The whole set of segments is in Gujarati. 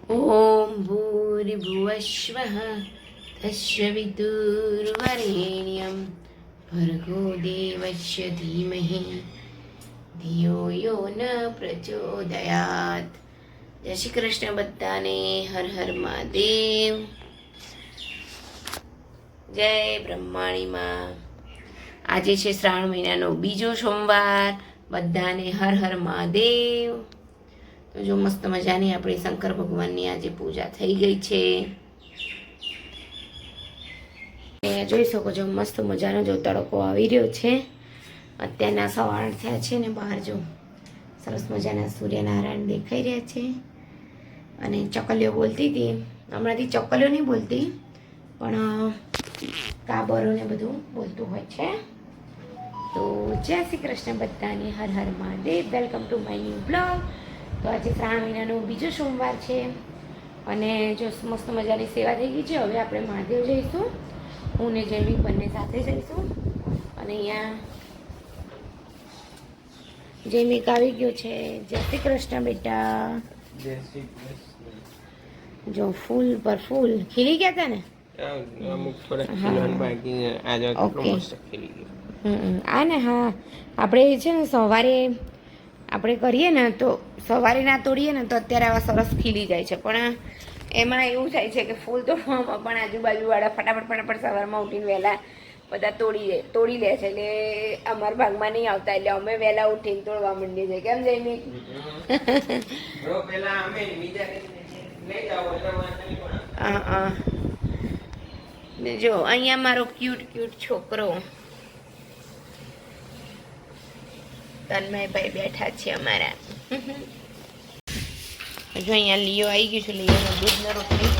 ॐ भूर्भुवस्वः तस्य विदुर्वरेण्यं भर्गो देवस्य धीमहि धियो यो न प्रचोदयात्। જય શ્રી કૃષ્ણ બધાને. હર હર મહાદેવ. જય બ્રહ્માણીમાં. આજે છે શ્રાવણ મહિનાનો બીજો સોમવાર. બધાને હર હર મહાદેવ. તો જો મસ્ત મજાની આપણી શંકર ભગવાનની આજે પૂજા થઈ ગઈ છે. જોઈ શકો છો મસ્ત મજાનો જો તડકો આવી રહ્યો છે. અત્યારના 8:15 થયા છે ને બહાર જો સરસ મજાના સૂર્યનારાયણ દેખાઈ રહ્યા છે. અને ચકલીઓ બોલતી હતી, હમણાંથી ચકલીઓ નહીં બોલતી પણ કાબરો ને બધું બોલતું હોય છે. તો જય શ્રી કૃષ્ણ બધાને. હર હર Mahadev. Welcome to my new blog. તો આજે શ્રાવણ મહિનાનો બીજો સોમવાર છે અને જો મસ્ત મજાની સેવા થઈ ગઈ છે. હવે આપણે મહાદેવ જઈશું. હું ને જૈવિક બંને સાથે જઈશું. અને અહીંયા જૈમિક આવી ગયો છે. જય શ્રી કૃષ્ણ બેટા. જય શ્રી કૃષ્ણ. જો ફૂલ પર ફૂલ ખીલી ગયા હતા ને અમુક થોડા ખીલવાનું બાકી આજે કેટલું મસ્ત ખીલી ગયું. આ ને હા આપણે છે ને સવારે આપણે કરીએ ને તો સવારે ના તોડીએ ને તો અત્યારે આવા સરસ ખીલી જાય છે. પણ એમાં એવું થાય છે કે ફૂલ તોડવામાં પણ આજુબાજુવાળા ફટાફટ સવારમાં ઉઠીને વહેલા બધા તોડી લે છે. એટલે અમારા ભાગમાં નહીં આવતા એટલે અમે વહેલા ઉઠીને તોડવા માંડીએ છીએ. કેમ જૈમિક? જો અહીંયા મારો ક્યુટ છોકરો તન્મયભાઈ બેઠા છે અમારા. જો અહીંયા લિયો આવી ગયું છે. લિયોનો દૂધનો રોટલી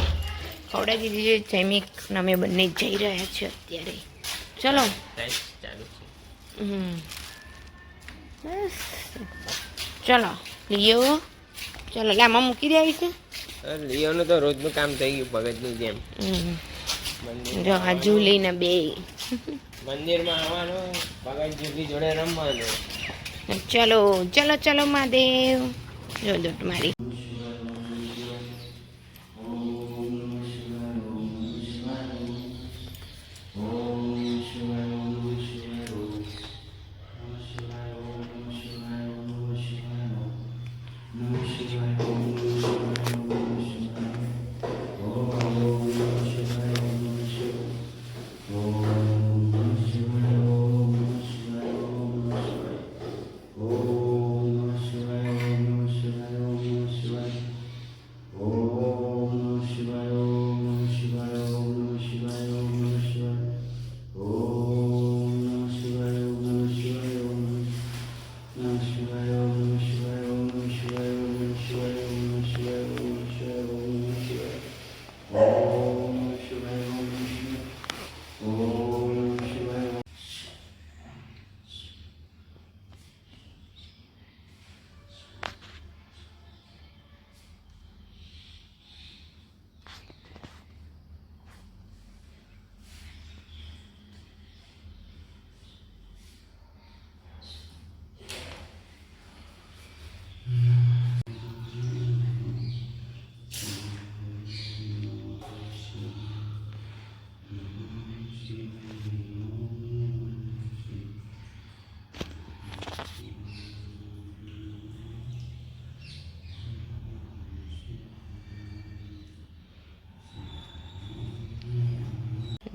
ખવડાવી દીધી છે. જૈમિક અમે બંને જઈ રહ્યા છે અત્યારે. ચલો ચલો લિયો ચલો લામાં મૂકી દે છે. લિયોનું તો રોજનું કામ થઈ ગયું ભગતની જેમ. જો આ જુલીને બે મંદિરમાં આવવાનું, ભગત જુલી જોડે રમવાનું. ચલો મહાદેવ. જો દોટ મારી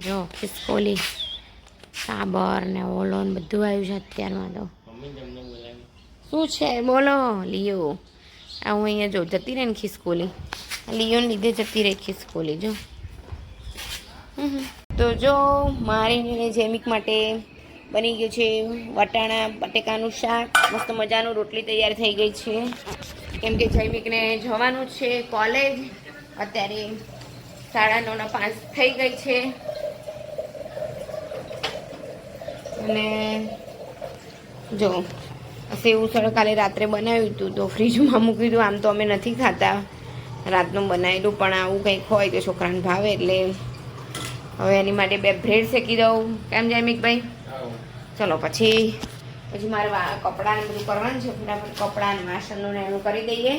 જો ખિસકોલી સાબર ને ઓલો ને બધું આવ્યું છે અત્યારમાં. તો શું છે બોલો લિયો? આ હું અહીંયા જો જતી રહે ને ખિસકોલી, લિયોને લીધે જતી રહી ખિસકોલી. જો તો જો મારી જૈમિક માટે બની ગયું છે વટાણા બટેકાનું શાક. મસ્ત મજાનું રોટલી તૈયાર થઈ ગઈ છે કેમ કે જૈમિકને જવાનું છે કોલેજ. અત્યારે 9:30 થઈ ગઈ છે. અને જો સેવ ઉસળ કાલે રાત્રે બનાવ્યું હતું તો ફ્રીજમાં મૂકી દીધું. આમ તો અમે નથી ખાતા રાતનું બનાવેલું, પણ આવું કંઈક હોય તો છોકરાને ભાવે એટલે હવે એની માટે 2 બ્રેડ શેકી દઉં. કેમ જૈમિકભાઈ? ચલો પછી મારે કપડાને બધું કરવાનું છે. ફટાફટ કપડાં વાસણનું ને એનું કરી દઈએ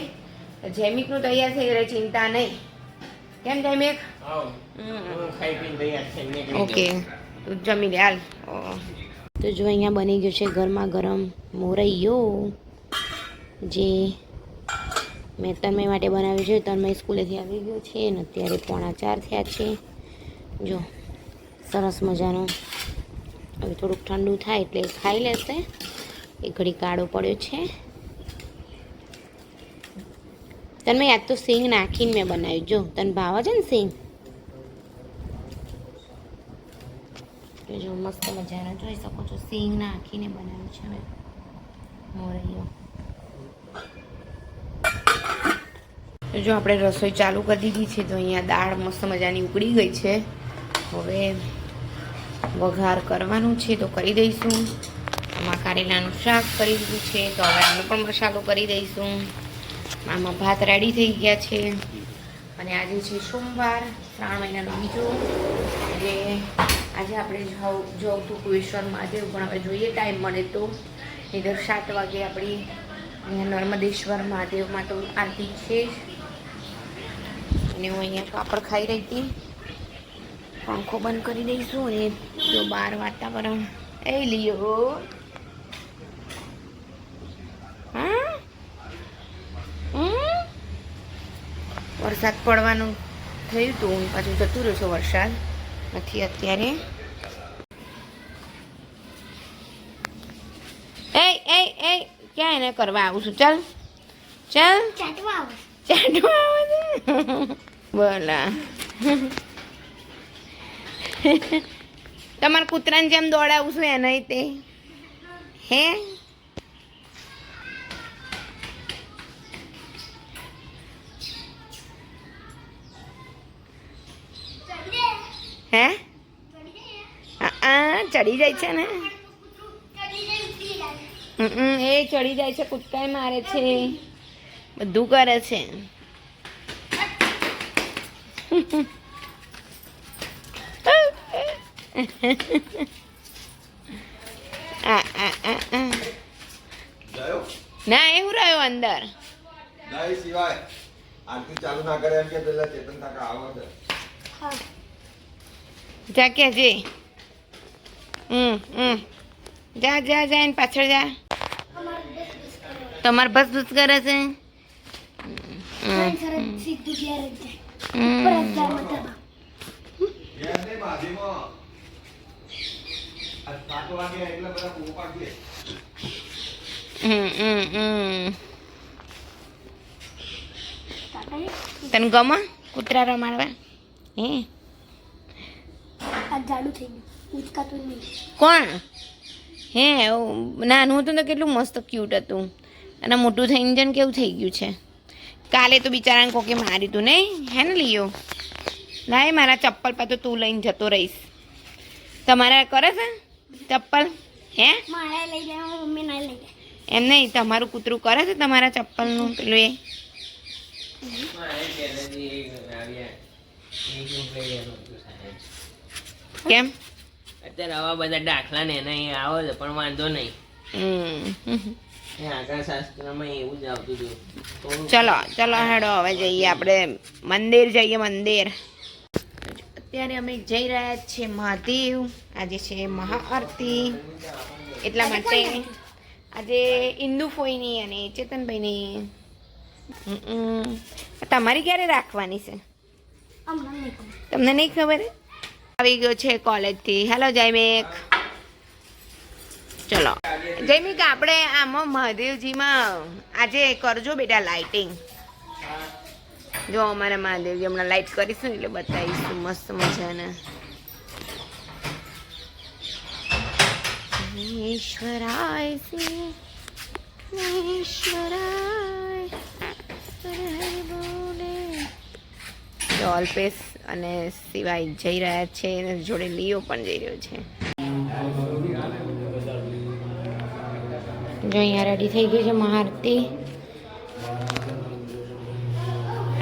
જૈમિકનું તૈયાર થઈ ગયું, ચિંતા નહીં. કેમ જૈમિક? આવો ખાઈ પીને તૈયાર થઈને નીકળી ઓકે, તું જમી લે હાલ. તો જો અહીંયા બની ગયું છે ગરમા ગરમ મોરૈયો, જે મેં તન્મય માટે બનાવ્યું છે. તન્મય સ્કૂલેથી આવી ગયો છે અને અત્યારે 3:45 થયા છે. જો સરસ મજાનો. હવે થોડુંક ઠંડુ થાય એટલે ખાઈ લેશે. એ ઘડી કાળો પડ્યો છે. તન્મય આજ તો સિંગ નાખીને મેં બનાવ્યું. જો તને ભાવે છે ને સિંગ? જો મસ્ત મજાનો જોઈ શકો છો, સિંગ નાખીને બનાવ્યું છે મેં મોરૈયો. જો આપણે રસોઈ ચાલુ કરી દીધી છે. તો અહીંયા દાળ મસ્ત મજાની ઉકળી ગઈ છે. હવે વઘાર કરવાનું છે તો કરી દઈશું. આમાં કારેલાનું શાક કરી દીધું છે તો હવે આનો પણ મસાલો કરી દઈશું. આમાં ભાત રેડી થઈ ગયા છે. અને આજે છે સોમવાર, શ્રાવણ મહિનાનો બીજો. જે આજે આપણે જવું હતું કુવેશ્વર મહાદેવ, પણ હવે જોઈએ ટાઈમ મળે તો. નહીંતર 7 વાગે આપણી અહીંયા નર્મદેશ્વર મહાદેવમાં તો આરતી છે. અને હું અહીંયા પાપડ ખાઈ રહી હતી. પંખો બંધ કરી દઈશું. અને જો બહાર વાતાવરણ એ લિયો. હા, વરસાદ પડવાનું થયું હતું, પાછું જતું રહેશે. વરસાદ નથી અત્યારે. એ એ એ ક્યાં એને કરવા આવું છું? ચાલ ચાલ, ચાટવા આવે છે. બોલા તમારા કૂતરાને જેમ દોડાવું છું એને તે હે? હે? ચડી જાય છે ને? એ ચડી જાય છે, કૂદકાય મારે છે, બધું કરે છે. ના એવું રહ્યો અંદર. નહીં સિવાય આરતી ચાલુ ના કરે એમ કે પેલા ચેતન કાકા આવો છે. જા કે જે જા જા જા એની પાછળ જા. તમારે બસ બસ કરે છે. તને ગમે કૂતરા રમાડવા? હે કોણ? હે નાનું હતું ને કેટલું મસ્ત ક્યુટ હતું, અને મોટું થઈને જન કેવું થઈ ગયું છે. કાલે તો બિચારાને કોકે માર્યું હતું નહીં? હે ને લિયો? લાય મારા ચપ્પલ પર તો તું લઈને જતો રહીશ. તમારા કરે છે ચપ્પલ? હે એમ નહીં, તમારું કૂતરું કરે છે તમારા ચપ્પલનું પેલું એ? કેમ? અત્યારે આવા બધા દાખલા ને એના આવે છે, પણ વાંધો નહીં. આગળ શાસ્ત્રમાં એવું જ આવતું હતું. ચલો ચલો હેડો હવે જઈએ આપણે મંદિર જઈએ. મંદિર અત્યારે અમે જઈ રહ્યા છીએ મહાદેવ. આજે છે મહાઆરતી, એટલા માટે આજે ઇન્દુ ફોઈની અને ચેતનભાઈની. તમારી ક્યારે રાખવાની છે? તમને નહીં ખબર? આવી ગયો છે કોલેજથી. હેલો જયમેક. ચલો જયમિક, આપણે આમાં મહાદેવજીમાં આજે કરજો બેટા લાઇટિંગ. જો અમારા મહાદેવજી હમણાં લાઇટ કરીશું એટલે બતાવીશું મસ્ત મજાના. ઈશ્વરાય શ્રી ઈશ્વરાય બોલે. જો અલ્પેશ અને સિવાય જઈ રહ્યા છે, અને જોડે લિયો પણ જઈ રહ્યો છે. જો અહીંયા રેડી થઈ ગઈ છે મહાઆરતી.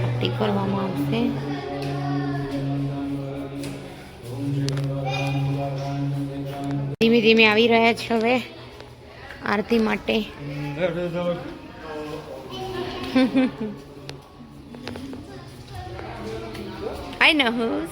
આરતી કરવામાં આવશે. ધીમે ધીમે આવી રહ્યા છે હવે આરતી માટે. હાય નહુસ.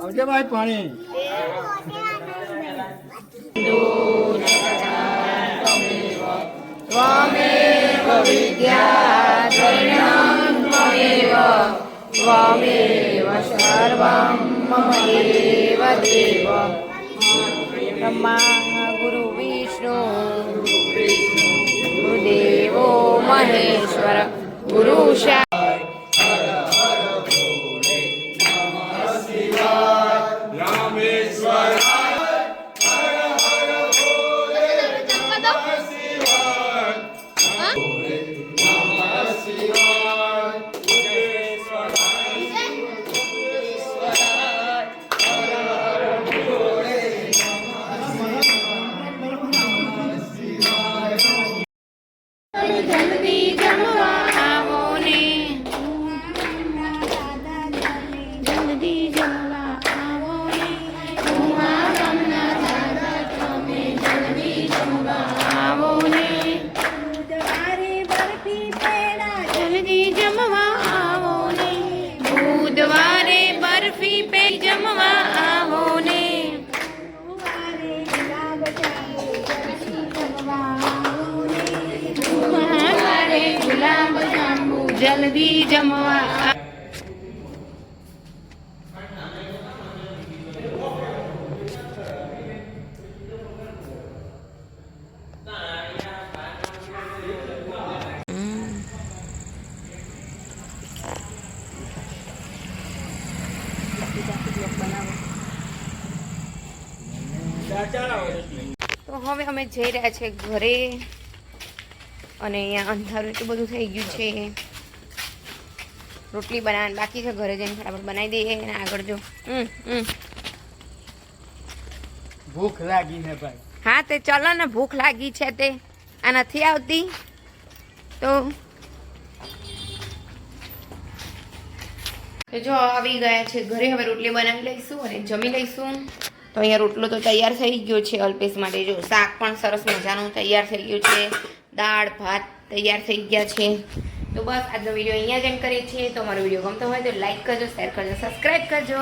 આવજે ભાઈ પાણી. ત્વમેવ વિદ્યાધરણં ત્વમેવ ત્વમેવ સર્વં મમ દેવ દેવ. બ્રહ્મા ગુરુ વિષ્ણુ ગુરુદેવો મહેશ્વર ગુરુ જલ્દી જમવા આવો ને, જલ્દી જમવા આવો ને, ઉમા ગામના દાદા તમે જલ્દી જમવા આવો ને, બુધવારે બરફી પેડા જલ્દી જમવા આવો ને, બુધવારે બરફી પે જમવા આવો ને, ગુલાબ જાંબુ જલ્દી જમવા. હવે અમે જઈ રહ્યા છીએ ઘરે અને અહીંયા અંધારું એટલું બધું થઈ ગયું છે. રોટલી બનાવવાની બાકી છે, ઘરે જઈને ફટાફટ બનાવી દઈએ અને આગળ જો. ભૂખ લાગી ને ભાઈ. હા તે ચલો ને, ભૂખ લાગી છે તે આ નથી આવતી તો જો આવી ગયા છે ઘરે. હવે રોટલી બનાવી લઈશું અને જમી લઈશું. તો અહીંયા રોટલો તો તૈયાર થઈ ગયો છે અલ્પેશ માટે. જો શાક પણ સરસ મજાનું તૈયાર થઈ ગયું છે, દાળ ભાત તૈયાર થઈ ગયા છે. તો બસ આજનો વિડીયો અહીંયા જ એન્ડ કરીએ છીએ. તો અમારો વિડીયો ગમતો હોય તો લાઈક કરજો, શેર કરજો, સબસ્ક્રાઈબ કરજો.